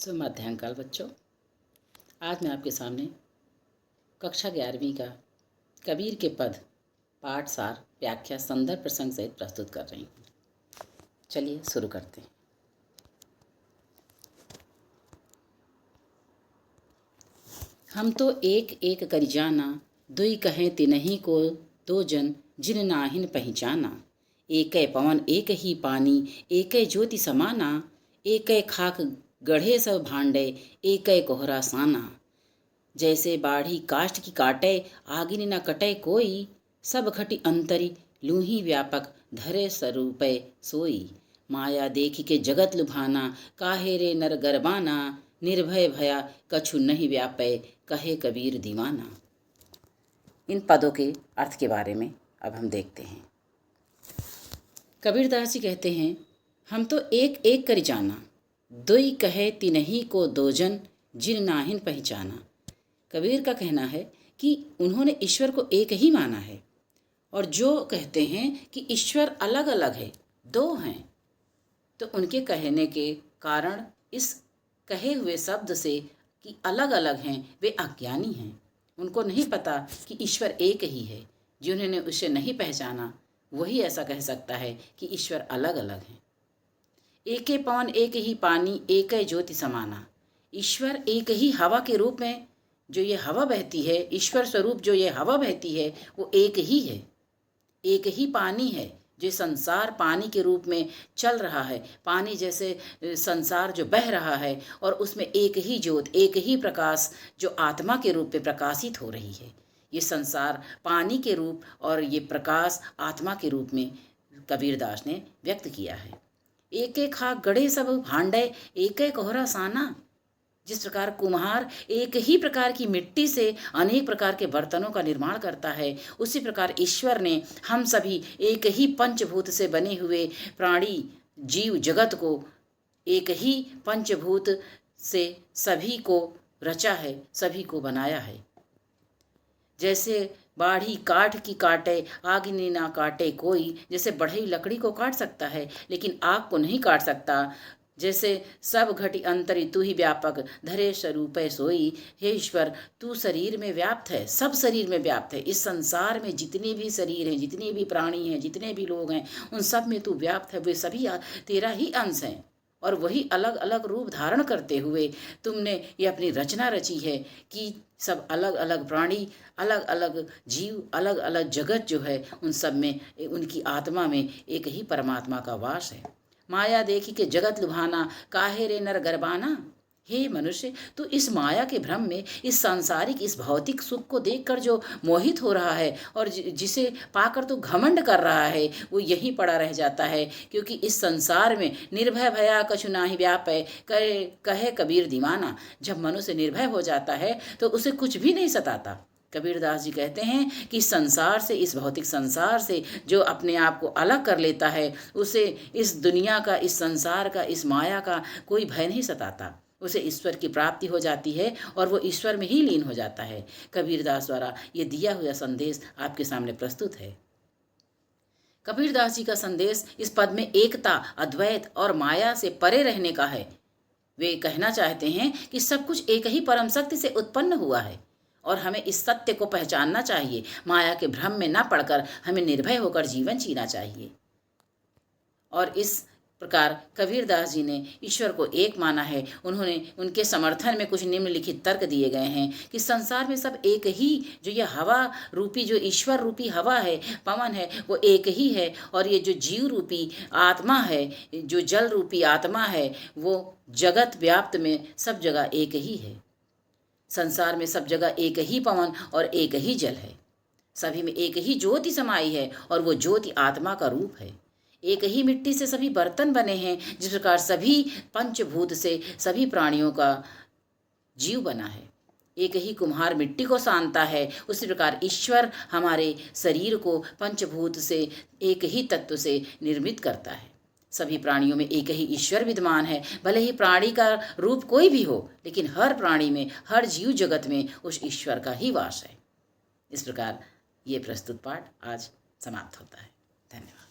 मध्यांकाल बच्चों, आज मैं आपके सामने कक्षा 11वीं का कबीर के पद पाठ सार व्याख्या संदर्भ प्रसंग सहित प्रस्तुत कर रही हूँ। चलिए शुरू करते हैं। हम तो एक एक करि जाना, दुई कहें तिनहि को दो जन जिन नाहिन पहचाना। एकै पवन एक ही पानी, एकै ज्योति समाना। एकै खाक गढ़े सब भांडे, एकै कोहरा साना। जैसे बाढ़ी काष्ठ की काटे, आगिन न कटे कोई। सब घटी अंतरी लूही व्यापक, धरे स्वरूपै सोई। माया देखी के जगत लुभाना, काहे रे नर गरबाना। निर्भय भया कछु नहीं व्यापै, कहे कबीर दीवाना। इन पदों के अर्थ के बारे में अब हम देखते हैं। कबीरदास जी कहते हैं, हम तो एक एक कर जाना, दुई कहे तिनहि को दो जन जिन नाहिन पहचाना। कबीर का कहना है कि उन्होंने ईश्वर को एक ही माना है, और जो कहते हैं कि ईश्वर अलग अलग है, दो हैं, तो उनके कहने के कारण इस कहे हुए शब्द से कि अलग अलग हैं, वे अज्ञानी हैं। उनको नहीं पता कि ईश्वर एक ही है। जिन्होंने उसे नहीं पहचाना वही ऐसा कह सकता है कि ईश्वर अलग अलग हैं। एके पवन एक ही पानी, एकै ज्योति समाना। ईश्वर एक ही हवा के रूप में जो ये हवा बहती है, ईश्वर स्वरूप जो ये हवा बहती है, वो एक ही है। एक ही पानी है, जो संसार पानी के रूप में चल रहा है, पानी जैसे संसार जो बह रहा है, और उसमें एक ही ज्योत, एक ही प्रकाश जो आत्मा के रूप में प्रकाशित हो रही है। ये संसार पानी के रूप और ये प्रकाश आत्मा के रूप में कबीरदास ने व्यक्त किया है। एक एक खाक गढ़े सब भांडे, एकै कोहरा साना। जिस प्रकार कुम्हार एक ही प्रकार की मिट्टी से अनेक प्रकार के बर्तनों का निर्माण करता है, उसी प्रकार ईश्वर ने हम सभी एक ही पंचभूत से बने हुए प्राणी जीव जगत को एक ही पंचभूत से सभी को रचा है, सभी को बनाया है। जैसे बाढ़ी काठ की काटे, आगिनी ना काटे कोई। जैसे बढ़ई लकड़ी को काट सकता है लेकिन आग को नहीं काट सकता। जैसे सब घटी अंतरी तू ही व्यापक, धरे स्वरूपै सोई। हे ईश्वर, तू शरीर में व्याप्त है, सब शरीर में व्याप्त है। इस संसार में जितने भी शरीर हैं, जितने भी प्राणी हैं, जितने भी लोग हैं, उन सब में तू व्याप्त है। वे सभी तेरा ही अंश हैं, और वही अलग अलग रूप धारण करते हुए तुमने ये अपनी रचना रची है कि सब अलग अलग प्राणी, अलग अलग जीव, अलग अलग जगत जो है, उन सब में, उनकी आत्मा में एक ही परमात्मा का वास है। माया देखी के जगत लुभाना, काहे रे नर गरबाना। हे मनुष्य, तू इस माया के भ्रम में, इस सांसारिक, इस भौतिक सुख को देखकर जो मोहित हो रहा है और जिसे पाकर तू घमंड कर रहा है, वो यहीं पड़ा रह जाता है। क्योंकि इस संसार में निर्भय भया कछु नाहि व्यापै, कहे कबीर दीवाना। जब मनुष्य निर्भय हो जाता है तो उसे कुछ भी नहीं सताता। कबीरदास जी कहते हैं कि संसार से, इस भौतिक संसार से जो अपने आप को अलग कर लेता है, उसे इस दुनिया का, इस संसार का, इस माया का कोई भय नहीं सताता। उसे ईश्वर की प्राप्ति हो जाती है और वो ईश्वर में ही लीन हो जाता है। कबीरदास द्वारा ये दिया हुआ संदेश आपके सामने प्रस्तुत है। कबीरदास जी का संदेश इस पद में एकता, अद्वैत और माया से परे रहने का है। वे कहना चाहते हैं कि सब कुछ एक ही परम शक्ति से उत्पन्न हुआ है, और हमें इस सत्य को पहचानना चाहिए। माया के भ्रम में न पड़कर हमें निर्भय होकर जीवन जीना चाहिए। और इस प्रकार कबीरदास जी ने ईश्वर को एक माना है। उन्होंने, उनके समर्थन में कुछ निम्नलिखित तर्क दिए गए हैं कि संसार में सब एक ही, जो ये हवा रूपी, जो ईश्वर रूपी हवा है, पवन है, वो एक ही है। और ये जो जीव रूपी आत्मा है, जो जल रूपी आत्मा है, वो जगत व्याप्त में सब जगह एक ही है। संसार में सब जगह एक ही पवन और एक ही जल है। सभी में एक ही ज्योति समाई है, और वो ज्योति आत्मा का रूप है। एक ही मिट्टी से सभी बर्तन बने हैं। जिस प्रकार सभी पंचभूत से सभी प्राणियों का जीव बना है, एक ही कुम्हार मिट्टी को सानता है, उसी प्रकार ईश्वर हमारे शरीर को पंचभूत से, एक ही तत्व से निर्मित करता है। सभी प्राणियों में एक ही ईश्वर विद्यमान है। भले ही प्राणी का रूप कोई भी हो, लेकिन हर प्राणी में, हर जीव जगत में उस ईश्वर का ही वास है। इस प्रकार ये प्रस्तुत पाठ आज समाप्त होता है। धन्यवाद।